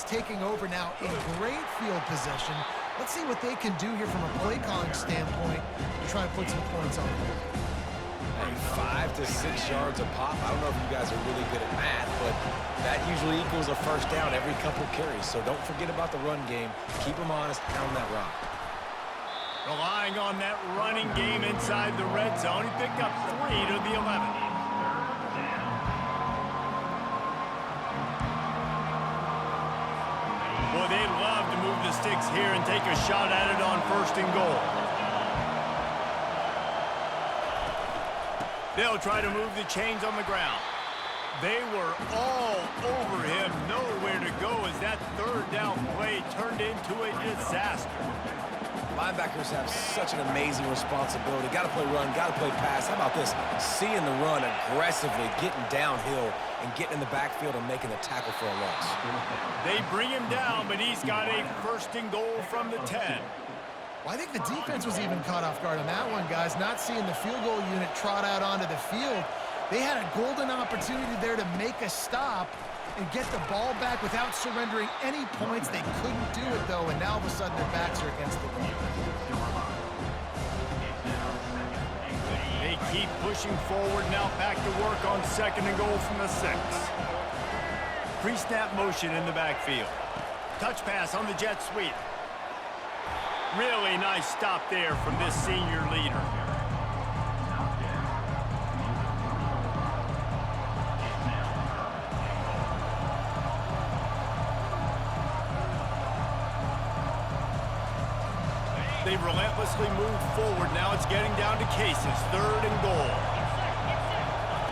defense taking over now in great field position. Let's see what they can do here from a play calling standpoint to try and put some points on the board. Hey, 5 to 6 yards a pop. I don't know if you guys are really good at math, but that usually equals a first down every couple carries. So don't forget about the run game. Keep them honest, pound that rock. Relying on that running game inside the red zone. He picked up 3 to the 11. Boy, they'd love to move the sticks here and take a shot at it on 1st and goal. They'll try to move the chains on the ground. They were all over him, nowhere to go as that 3rd down play turned into a disaster. Linebackers have such an amazing responsibility. Got to play run, got to play pass. How about this? Seeing the run aggressively, getting downhill, and getting in the backfield and making the tackle for a loss. They bring him down, but he's got a 1st and goal from the 10. Well, I think the defense was even caught off guard on that one, guys. Not seeing the field goal unit trot out onto the field. They had a golden opportunity there to make a stop and get the ball back without surrendering any points. They couldn't do it, though, and now all of a sudden their backs are against the wall. They keep pushing forward, now back to work on 2nd and goal from the 6. Pre-snap motion in the backfield. Touch pass on the jet sweep. Really nice stop there from this senior leader. They relentlessly move forward. Now it's getting down to Cases. 3rd and goal.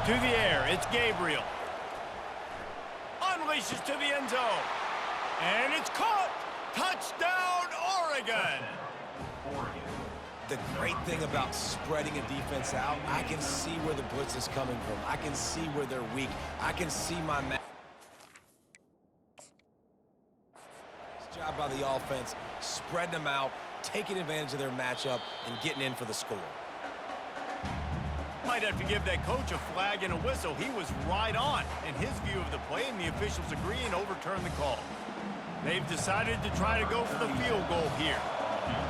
To the air, it's Gabriel. Unleashes to the end zone. And it's caught. Touchdown, Oregon. The great thing about spreading a defense out, I can see where the blitz is coming from. I can see where they're weak. I can see my man. Nice job by the offense, spreading them out, taking advantage of their matchup, and getting in for the score. Might have to give that coach a flag and a whistle. He was right on in his view of the play, and the officials agree and overturn the call. They've decided to try to go for the field goal here.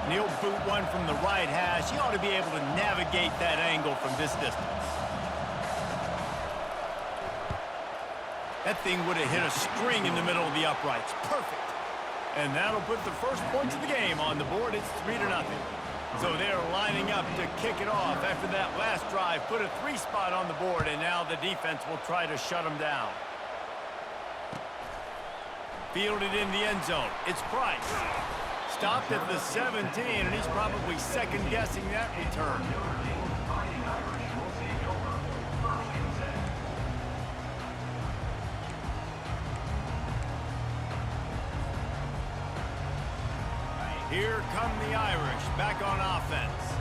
And he'll boot one from the right hash. He ought to be able to navigate that angle from this distance. That thing would have hit a string in the middle of the uprights. Perfect. And that'll put the first points of the game on the board. It's 3-0. So they're lining up to kick it off after that last drive. Put a 3 spot on the board, and now the defense will try to shut them down. Fielded in the end zone. It's Price. Stopped at the 17, and he's probably second-guessing that return. Here come the Irish, back on offense.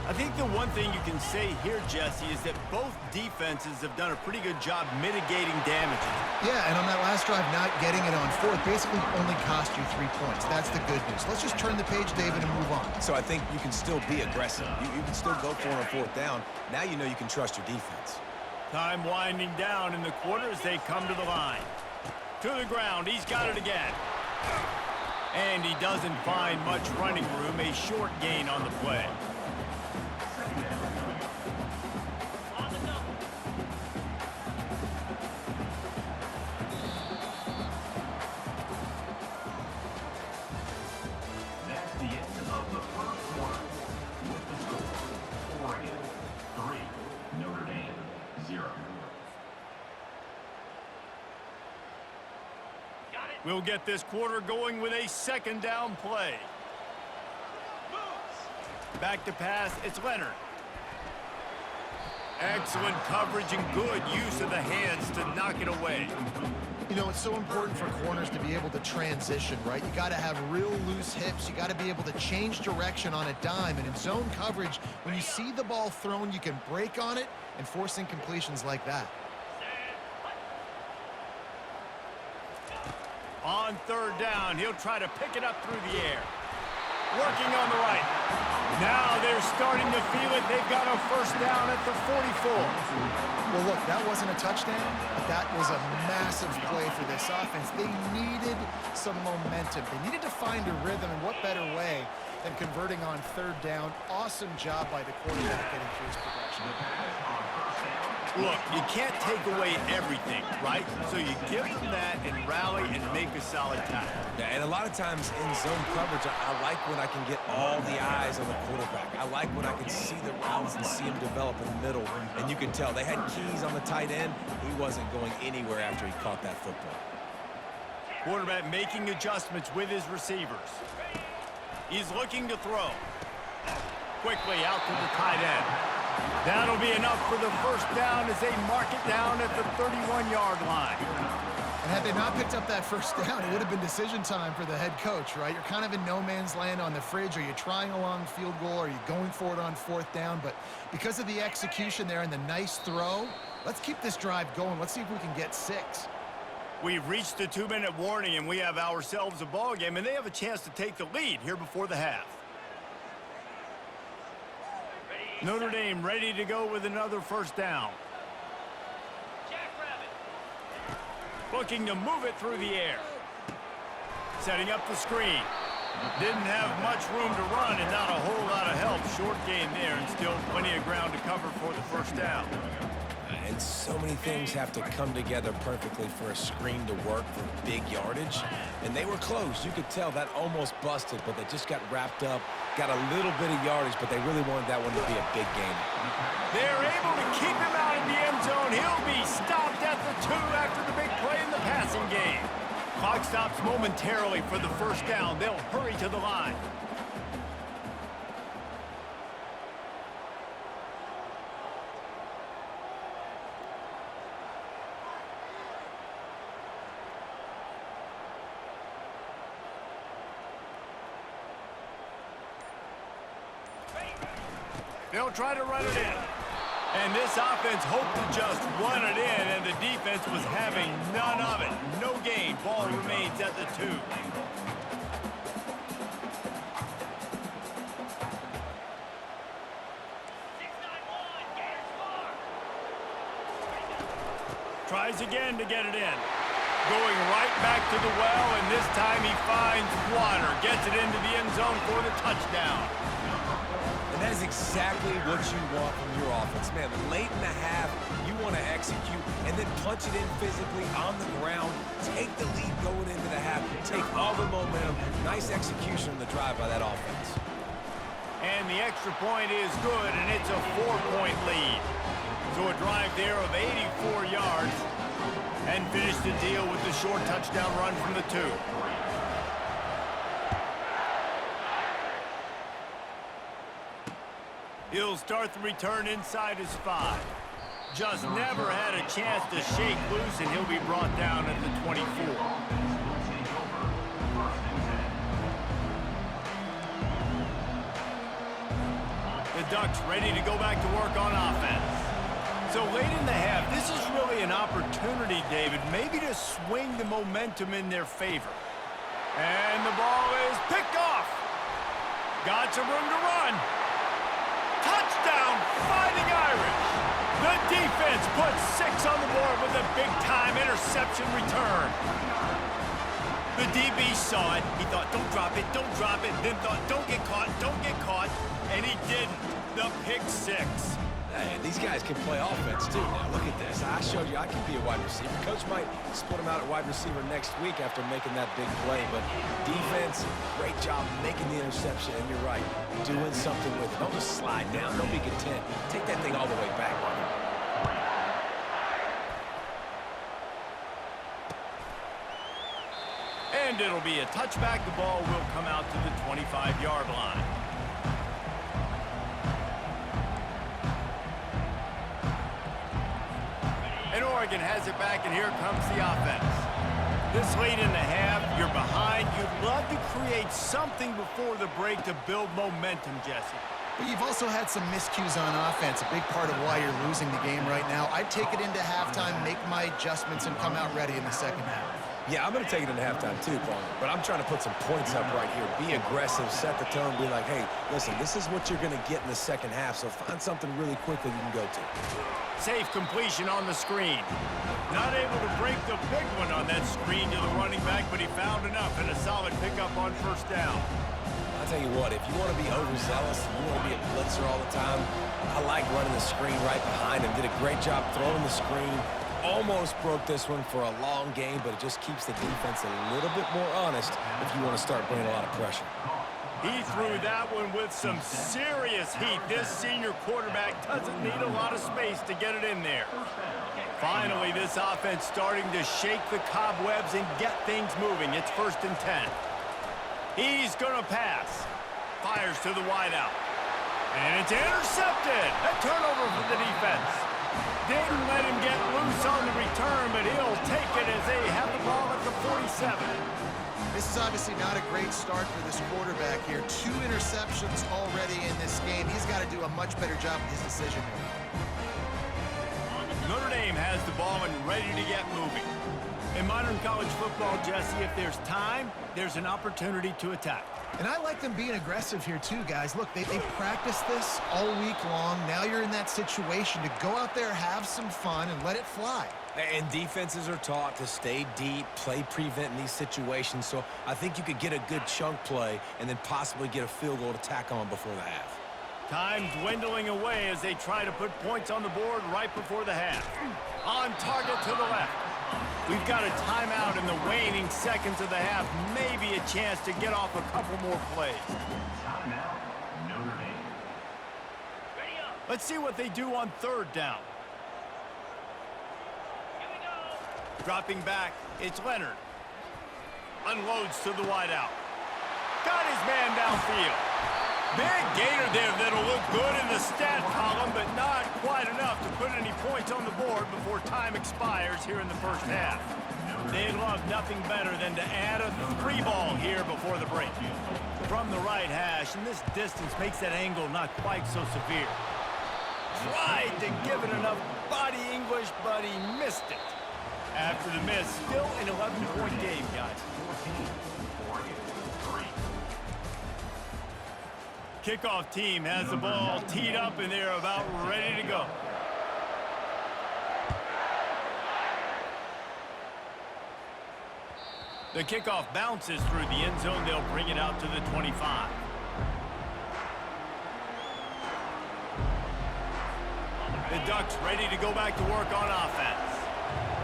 I think the one thing you can say here, Jesse, is that both defenses have done a pretty good job mitigating damages. Yeah, and on that last drive, not getting it on 4th basically only cost you 3 points. That's the good news. Let's just turn the page, David, and move on. So I think you can still be aggressive. You can still go for it on 4th down. Now you know you can trust your defense. Time winding down in the quarter as they come to the line. To the ground, he's got it again. And he doesn't find much running room, a short gain on the play. We'll get this quarter going with a 2nd down play. Back to pass, it's Leonard. Excellent coverage and good use of the hands to knock it away. You know, it's so important for corners to be able to transition, right? You got to have real loose hips. You got to be able to change direction on a dime. And in zone coverage, when you see the ball thrown, you can break on it and force incompletions like that. On 3rd down, he'll try to pick it up through the air. Working on the right. Now they're starting to feel it. They've got a 1st down at the 44. Well, look, that wasn't a touchdown, but that was a massive play for this offense. They needed some momentum. They needed to find a rhythm, and what better way than converting on third down. Awesome job by the quarterback getting through his progression. Look, you can't take away everything, right? So you give them that and rally and make a solid tackle. Yeah, and a lot of times in zone coverage, I like when I can get all the eyes on the quarterback. I like when I can see the routes and see him develop in the middle. And you can tell they had keys on the tight end. He wasn't going anywhere after he caught that football. Quarterback making adjustments with his receivers. He's looking to throw. Quickly out to the tight end. That'll be enough for the first down as they mark it down at the 31-yard line. And had they not picked up that first down, it would have been decision time for the head coach, right? You're kind of in no man's land on the fridge. Are you trying a long field goal? Are you going for it on fourth down? But because of the execution there and the nice throw, let's keep this drive going. Let's see if we can get 6. We've reached the 2-minute warning, and we have ourselves a ball game, and they have a chance to take the lead here before the half. Notre Dame ready to go with another first down. Looking to move it through the air. Setting up the screen. Didn't have much room to run and not a whole lot of help. Short gain there and still plenty of ground to cover for the first down. And so many things have to come together perfectly for a screen to work for big yardage. And they were close. You could tell that almost busted, but they just got wrapped up, got a little bit of yardage, but they really wanted that one to be a big game. They're able to keep him out in the end zone. He'll be stopped at the 2 after the big play in the passing game. Clock stops momentarily for the first down. They'll hurry to the line. They'll try to run it in. And this offense hoped to just run it in, and the defense was having none of it. No gain. Ball remains at the 2. Tries again to get it in. Going right back to the well, and this time he finds water. Gets it into the end zone for the touchdown. And that is exactly what you want from your offense. Man, late in the half, you want to execute and then punch it in physically on the ground. Take the lead going into the half. Take all the momentum. Nice execution on the drive by that offense. And the extra point is good, and it's a 4-point lead. So a drive there of 84 yards. And finish the deal with the short touchdown run from the 2. He'll start the return inside his 5. Just never had a chance to shake loose, and he'll be brought down at the 24. The Ducks ready to go back to work on offense. So late in the half, this is really an opportunity, David, maybe to swing the momentum in their favor. And the ball is picked off. Got some room to run. Touchdown, Fighting Irish. The defense puts 6 on the board with a big-time interception return. The DB saw it. He thought, don't drop it, then thought, don't get caught, and he didn't. The pick 6. Hey, these guys can play offense, too. Now, look at this. I showed you I can be a wide receiver. Coach might split him out at wide receiver next week after making that big play. But defense, great job making the interception. And you're right, doing something with it. Don't just slide down. Don't be content. Take that thing all the way back. And it'll be a touchback. The ball will come out to the 25-yard line. And Oregon has it back, and here comes the offense. This late in the half, you're behind. You'd love to create something before the break to build momentum, Jesse. But you've also had some miscues on offense, a big part of why you're losing the game right now. I'd take it into halftime, make my adjustments, and come out ready in the second half. Yeah, I'm going to take it into halftime too, Paul. But I'm trying to put some points up right here. Be aggressive, set the tone, be like, hey, listen, this is what you're going to get in the second half, so find something really quick that you can go to. safe completion on the screen. Not able to break the big one on that screen to the running back, but he found enough and a solid pickup on first down. I'll tell you what, if you want to be overzealous and you want to be a blitzer all the time, I like running the screen right behind him. Did a great job throwing the screen. Almost broke this one for a long game, but it just keeps the defense a little bit more honest if you want to start bringing a lot of pressure. He threw that one with some serious heat. This senior quarterback doesn't need a lot of space to get it in there. Finally, this offense starting to shake the cobwebs and get things moving. It's 1st and 10. He's going to pass. Fires to the wideout. And it's intercepted. A turnover for the defense. Didn't let him get loose on the return, but he'll take it as they have the ball at the 47. This is obviously not a great start for this quarterback here. 2 interceptions already in this game. He's got to do a much better job with his decision here. Notre Dame has the ball and ready to get moving. In modern college football, Jesse, if there's time, there's an opportunity to attack. And I like them being aggressive here too, guys. Look, they practiced this all week long. Now you're in that situation to go out there, have some fun, and let it fly. And defenses are taught to stay deep, play prevent in these situations. So I think you could get a good chunk play and then possibly get a field goal to tack on before the half. Time dwindling away as they try to put points on the board right before the half. On target to the left. We've got a timeout in the waning seconds of the half. Maybe a chance to get off a couple more plays. Let's see what they do on 3rd down. Dropping back, it's Leonard. Unloads to the wideout. Got his man downfield. Big gainer there that'll look good in the stat column, but not quite enough to put any points on the board before time expires here in the first half. They'd love nothing better than to add a 3-ball here before the break. From the right hash, and this distance makes that angle not quite so severe. Tried to give it enough body English, but he missed it. After the miss, still an 11-point game, guys. Kickoff team has the ball teed up, and they're about ready to go. The kickoff bounces through the end zone. They'll bring it out to the 25. The Ducks ready to go back to work on offense.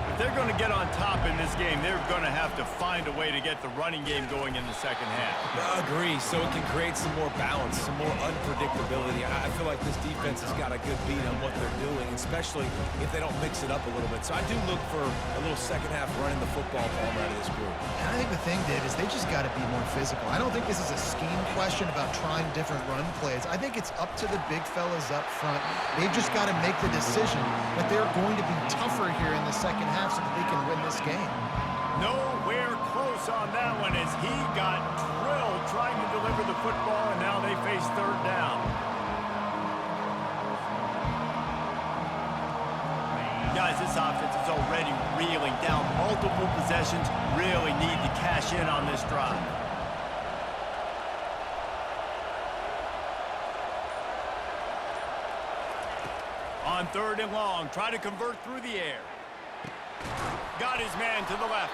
If they're going to get on top in this game, they're going to have to find a way to get the running game going in the second half. I agree, so it can create some more balance, some more unpredictability. I feel like this defense has got a good beat on what they're doing, especially if they don't mix it up a little bit. So I do look for a little second half running the football ball out of this group. And I think the thing, Dave, is they just got to be more physical. I don't think this is a scheme question about trying different run plays. I think it's up to the big fellas up front. They've just got to make the decision that they're going to be tougher here in the second half so that they can win this game. Nowhere close on that one as he got drilled trying to deliver the football, and now they face 3rd down. Guys, this offense is already reeling down multiple possessions. Really need to cash in on this drive. On 3rd and long, try to convert through the air. Got his man to the left.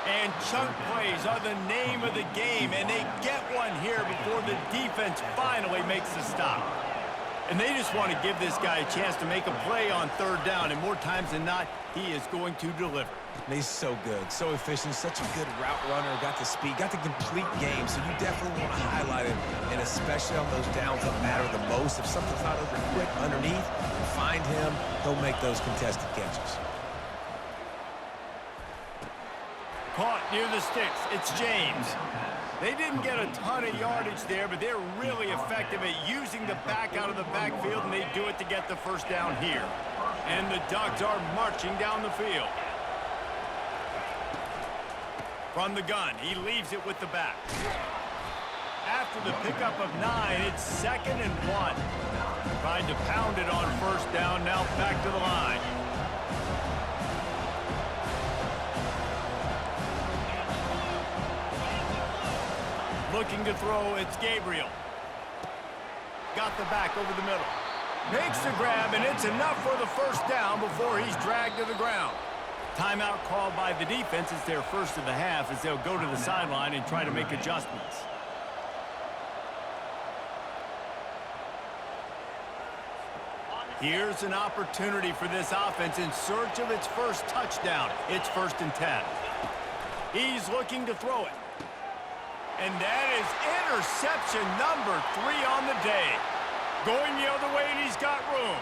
And chunk plays are the name of the game, and they get one here before the defense finally makes the stop. And they just want to give this guy a chance to make a play on 3rd down, and more times than not, he is going to deliver. And he's so good, so efficient, such a good route runner, got the speed, got the complete game, so you definitely want to highlight him, and especially on those downs that matter the most. If something's not over quick underneath, find him, he'll make those contested catches. Caught near the sticks. It's James. They didn't get a ton of yardage there, but they're really effective at using the back out of the backfield, and they do it to get the first down here. And the Ducks are marching down the field. From the gun, he leaves it with the back. After the pickup of 9, it's 2nd and 1. Tried to pound it on first down, now back to the line. Looking to throw, it's Gabriel. Got the back over the middle. Makes the grab, and it's enough for the first down before he's dragged to the ground. Timeout called by the defense. It's their first of the half as they'll go to the sideline and try to make adjustments. Here's an opportunity for this offense in search of its first touchdown. It's 1st and 10. He's looking to throw it. And that is interception number 3 on the day. Going the other way, and he's got room.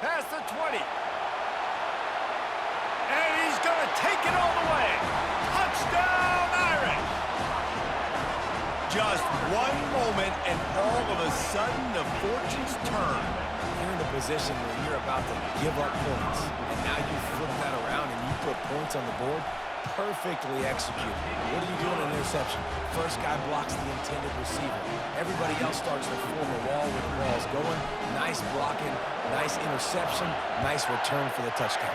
Past the 20. And he's going to take it all the way. Touchdown, Irish! Just one moment, and all of a sudden, the fortunes turn. You're in a position where you're about to give up points, and now you flip that around and you put points on the board. Perfectly executed. What are you doing in an interception? First guy blocks the intended receiver. Everybody else starts to form a wall where the ball's going. Nice blocking, nice interception, nice return for the touchdown.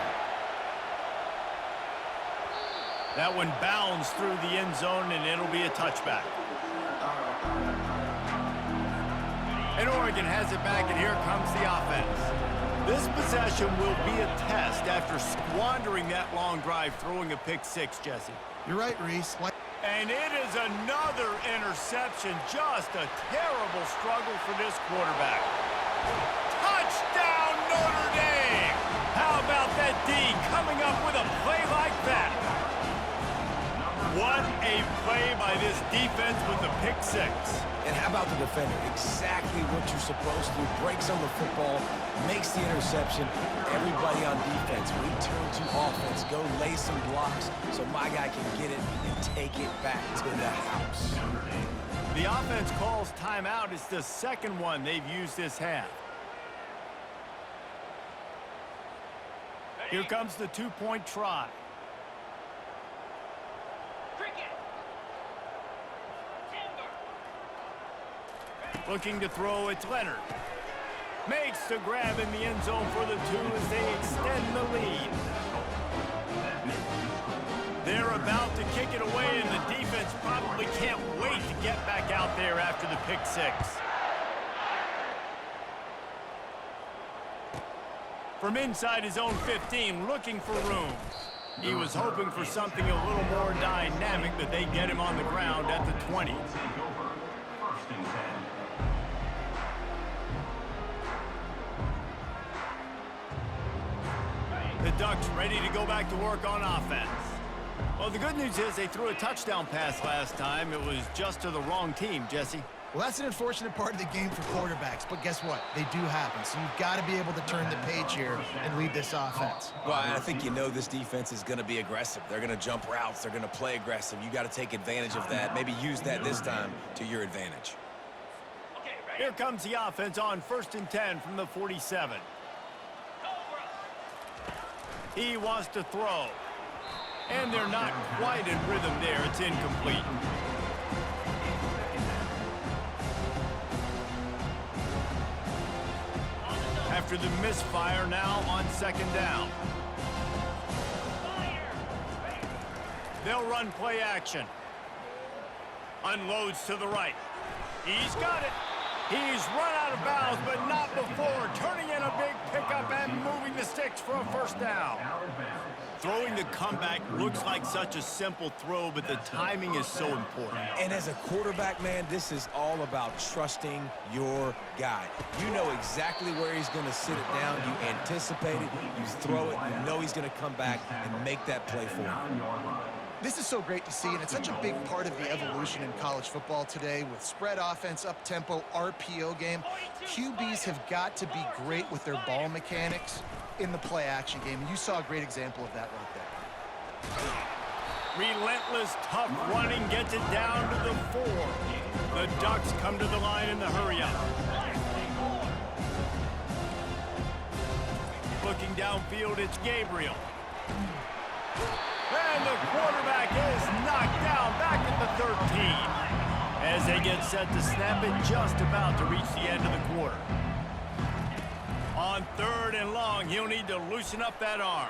That one bounds through the end zone, and it'll be a touchback. And Oregon has it back, and here comes the offense. This possession will be a test after squandering that long drive, throwing a pick-6, Jesse. You're right, Reese. And it is another interception. Just a terrible struggle for this quarterback. Touchdown, Notre Dame! How about that D coming up with a play like that? What a play by this defense with the pick-6. And how about the defender? Exactly what you're supposed to. Breaks on the football, makes the interception. Everybody on defense, return to offense. Go lay some blocks so my guy can get it and take it back to the house. The offense calls timeout. It's the second one they've used this half. Here comes the two-point try. Looking to throw, it's Leonard. Makes the grab in the end zone for the 2 as they extend the lead. They're about to kick it away, and the defense probably can't wait to get back out there after the pick-6. From inside his own 15, looking for room. He was hoping for something a little more dynamic, but they get him on the ground at the 20. The Ducks ready to go back to work on offense. Well, the good news is they threw a touchdown pass last time. It was just to the wrong team, Jesse. Well, that's an unfortunate part of the game for quarterbacks, but guess what? They do happen, so you've got to be able to turn the page here and lead this offense. Well, I think you know this defense is going to be aggressive. They're going to jump routes. They're going to play aggressive. You got to take advantage of that. Maybe use that this time to your advantage. Here comes the offense on 1st and 10 from the 47. He wants to throw. And they're not quite in rhythm there. It's incomplete. After the misfire, now on 2nd down. They'll run play action. Unloads to the right. He's got it. He's run out of bounds, but not before. Turning in a big pickup and moving the sticks for a 1st down. Throwing the comeback looks like such a simple throw, but the timing is so important. And as a quarterback, man, this is all about trusting your guy. You know exactly where he's going to sit it down. You anticipate it. You throw it. You know he's going to come back and make that play for you. This is so great to see, and it's such a big part of the evolution in college football today with spread offense, up-tempo, RPO game. QBs have got to be great with their ball mechanics in the play-action game, and you saw a great example of that right there. Relentless, tough running gets it down to the 4. The Ducks come to the line in the hurry-up. Looking downfield, it's Gabriel. And the quarterback is knocked down back at the 13. As they get set to snap it, just about to reach the end of the quarter. On 3rd and long, he'll need to loosen up that arm.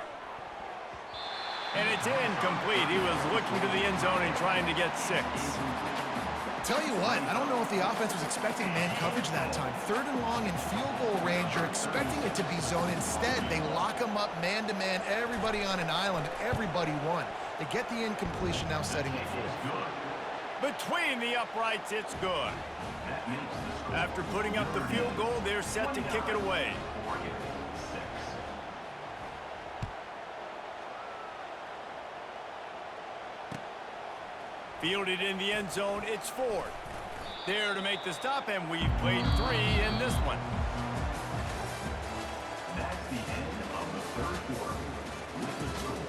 And it's incomplete. He was looking to the end zone and trying to get 6. Tell you what, I don't know if the offense was expecting man coverage that time. 3rd and long in field goal range, you're expecting it to be zone. Instead, they lock them up man-to-man, everybody on an island, everybody won. They get the incompletion, now setting it forward. Between the uprights, it's good. After putting up the field goal, they're set to kick it away. Fielded in the end zone, it's Ford. There to make the stop, and we've played 3 in this one. That's the end of the 3rd quarter. With the score,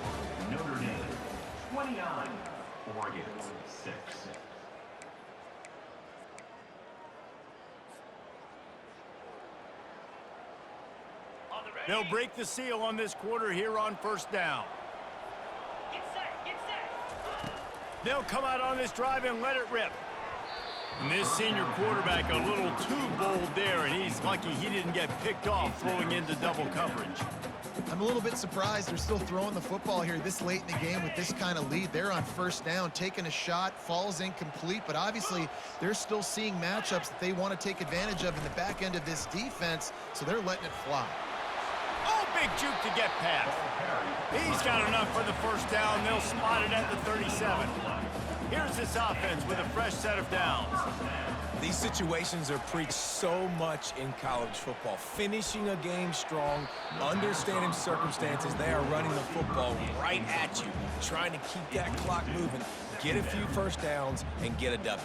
Notre Dame 29, Oregon 6. They'll break the seal on this quarter here on 1st down. They'll come out on this drive and let it rip. And this senior quarterback a little too bold there, and he's lucky he didn't get picked off throwing into double coverage. I'm a little bit surprised they're still throwing the football here this late in the game with this kind of lead. They're on 1st down, taking a shot, falls incomplete, but obviously they're still seeing matchups that they want to take advantage of in the back end of this defense, so they're letting it fly. Oh, big juke to get past. He's got enough for the 1st down. They'll spot it at the 37. Here's this offense with a fresh set of downs. These situations are preached so much in college football. Finishing a game strong, understanding circumstances. They are running the football right at you, trying to keep that clock moving, get a few 1st downs, and get a W.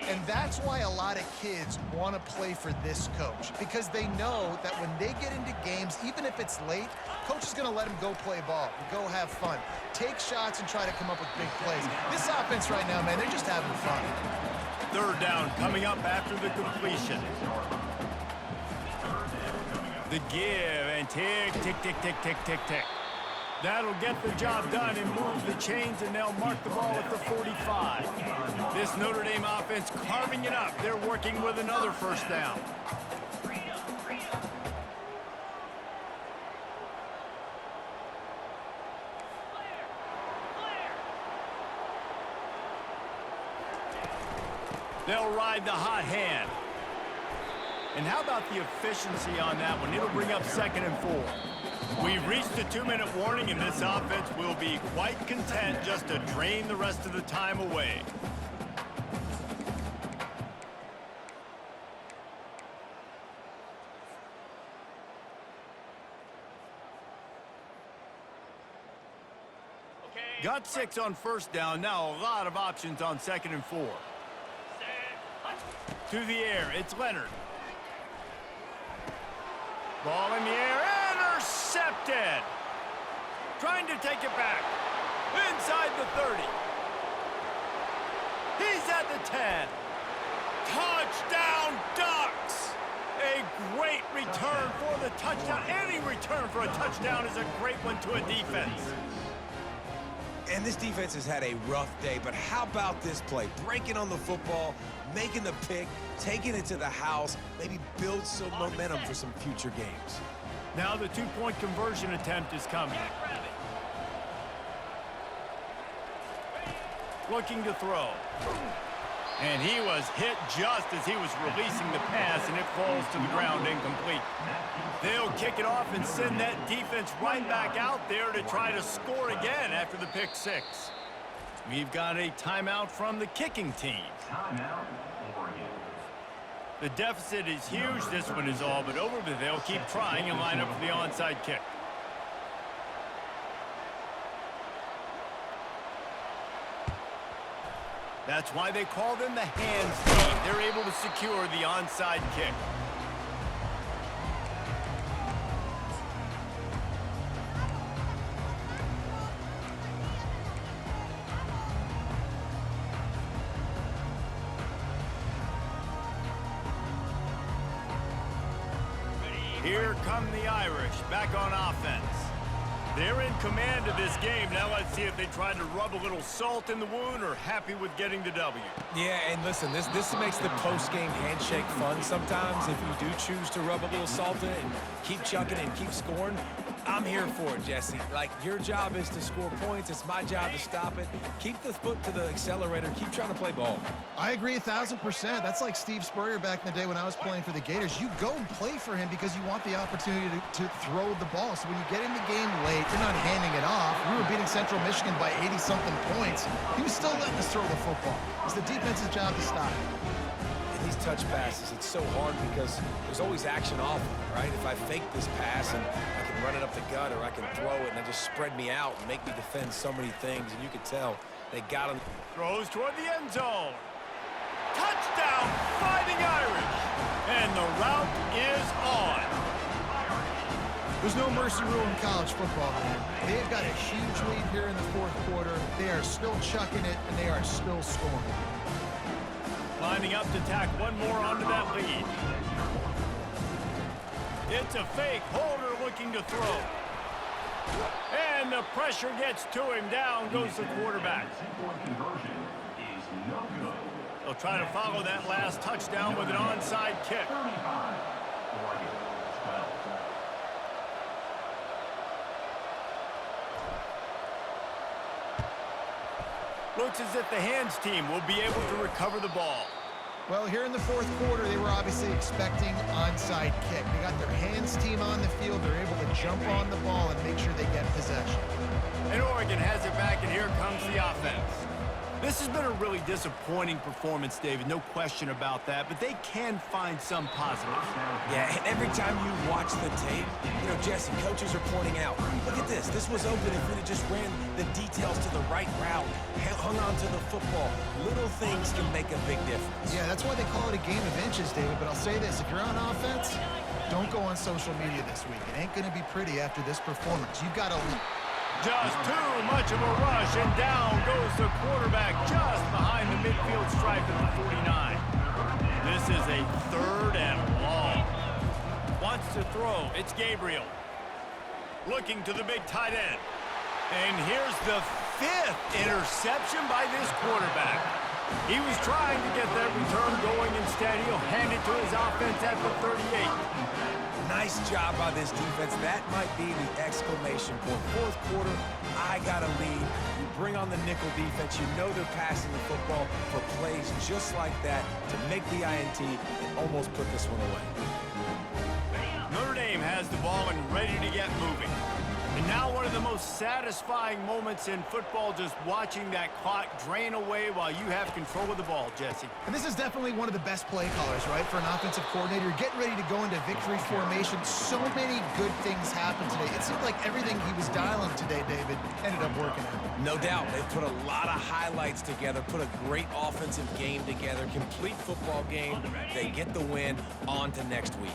And that's why a lot of kids want to play for this coach, because they know that when they get into games, even if it's late, coach is going to let them go play ball, go have fun, take shots and try to come up with big plays. This offense right now, man, they're just having fun. 3rd down coming up after the completion. The give and tick, tick, tick, tick, tick, tick, tick. That'll get the job done and move the chains, and they'll mark the ball at the 45. This Notre Dame offense carving it up. They're working with another 1st down. They'll ride the hot hand. And how about the efficiency on that one? It'll bring up 2nd and 4. We've reached the 2-minute warning, and this offense will be quite content just to drain the rest of the time away. Got 6 on 1st down. Now a lot of options on 2nd and 4. To the air, it's Leonard. Ball in the air, intercepted. Trying to take it back. Inside the 30. He's at the 10. Touchdown, Ducks! A great return for the touchdown. Any return for a touchdown is a great one to a defense. And this defense has had a rough day, but how about this play? Breaking on the football, making the pick, taking it to the house, maybe build some momentum for some future games. Now the 2-point conversion attempt is coming. Looking to throw. And he was hit just as he was releasing the pass, and it falls to the ground incomplete. They'll kick it off and send that defense right back out there to try to score again after the pick 6. We've got a timeout from the kicking team. Timeout, Oregon. The deficit is huge. This one is all but over, but they'll keep trying and line up for the onside kick. That's why they call them the hands team. They're able to secure the onside kick. Here come the Irish, back on offense. They're in command of this game. Now let's see if they try to rub a little salt in the wound or happy with getting the W. Yeah, and listen, this makes the post-game handshake fun sometimes if you do choose to rub a little salt in it and keep chucking and keep scoring. I'm here for it, Jesse. Like, your job is to score points. It's my job to stop it. Keep the foot to the accelerator. Keep trying to play ball. I agree 1,000%. That's like Steve Spurrier back in the day when I was playing for the Gators. You go and play for him because you want the opportunity to throw the ball. So when you get in the game late, you're not handing it off. We were beating Central Michigan by 80-something points. He was still letting us throw the football. It's the defense's job to stop it. These touch passes, it's so hard because there's always action off, right? If I fake this pass and I can run it up the gut or I can throw it and they just spread me out and make me defend so many things, and you can tell they got him. Throws toward the end zone. Touchdown, Fighting Irish. And the route is on. There's no mercy rule in college football, man. They've got a huge lead here in the fourth quarter. They are still chucking it, and they are still scoring. Lining up to tack one more onto that lead. It's a fake. Holder looking to throw. And the pressure gets to him. Down goes the quarterback. They'll try to follow that last touchdown with an onside kick. Looks as if the hands team will be able to recover the ball. Well, here in the fourth quarter, they were obviously expecting onside kick. They got their hands team on the field. They're able to jump on the ball and make sure they get possession. And Oregon has it back, and here comes the offense. This has been a really disappointing performance, David, no question about that, but they can find some positives. Yeah, and every time you watch the tape, you know, Jesse, coaches are pointing out, look at this. This was open if we'd have just ran the details to the right route, hung on to the football. Little things can make a big difference. Yeah, that's why they call it a game of inches, David. But I'll say this, if you're on offense, don't go on social media this week. It ain't going to be pretty after this performance. You've got to... Just too much of a rush, and down goes the quarterback just behind the midfield stripe at the 49. This is a 3rd and long. Wants to throw. It's Gabriel. Looking to the big tight end. And here's the 5th interception by this quarterback. He was trying to get that return going. Instead, he'll hand it to his offense at the 38. Nice job by this defense. That might be the exclamation point. Fourth quarter, I got a lead. You bring on the nickel defense. You know they're passing the football for plays just like that to make the INT and almost put this one away. Notre Dame has the ball and ready to get moving. And now one of the most satisfying moments in football, just watching that clock drain away while you have control of the ball, Jesse. And this is definitely one of the best play callers, right, for an offensive coordinator. You're getting ready to go into victory formation. So many good things happened today. It seemed like everything he was dialing today, David, ended up working out. No doubt. They've put a lot of highlights together, put a great offensive game together, complete football game. They get the win. On to next week.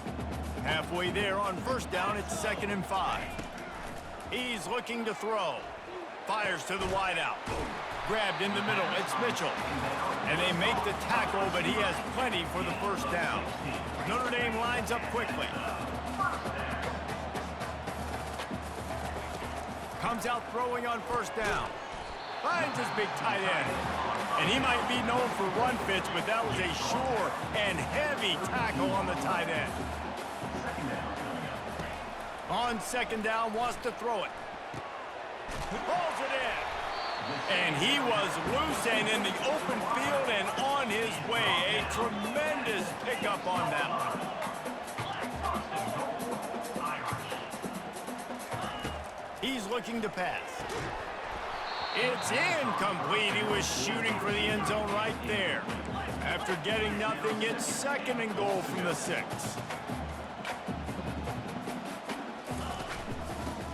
Halfway there on first down, it's 2nd and 5. He's looking to throw. Fires to the wideout. Grabbed in the middle. It's Mitchell. And they make the tackle, but he has plenty for the first down. Notre Dame lines up quickly. Comes out throwing on first down. Finds his big tight end. And he might be known for run fits, but that was a sure and heavy tackle on the tight end. On 2nd down, wants to throw it. Pulls it in. And he was loose and in the open field and on his way. A tremendous pickup on that one. He's looking to pass. It's incomplete. He was shooting for the end zone right there. After getting nothing, it's 2nd and goal from the 6.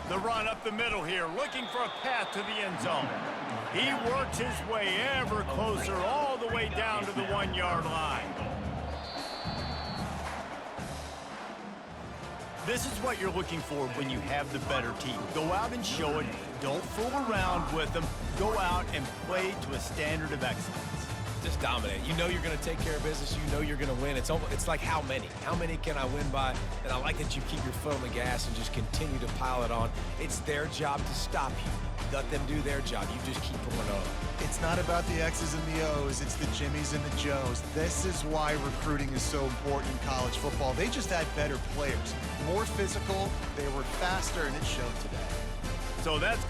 The run up the middle here, looking for a path to the end zone. He works his way ever closer, all the way down to the 1-yard line. This is what you're looking for when you have the better team. Go out and show it. Don't fool around with them. Go out and play to a standard of excellence. just dominate. You know you're going to take care of business. You know you're going to win. It's like how many? How many can I win by? And I like that you keep your foot on the gas and just continue to pile it on. It's their job to stop you. Let them do their job. You just keep pouring on. It's not about the X's and the O's. It's the Jimmies and the Joes. This is why recruiting is so important in college football. They just had better players, more physical. They were faster, and it showed today. So that's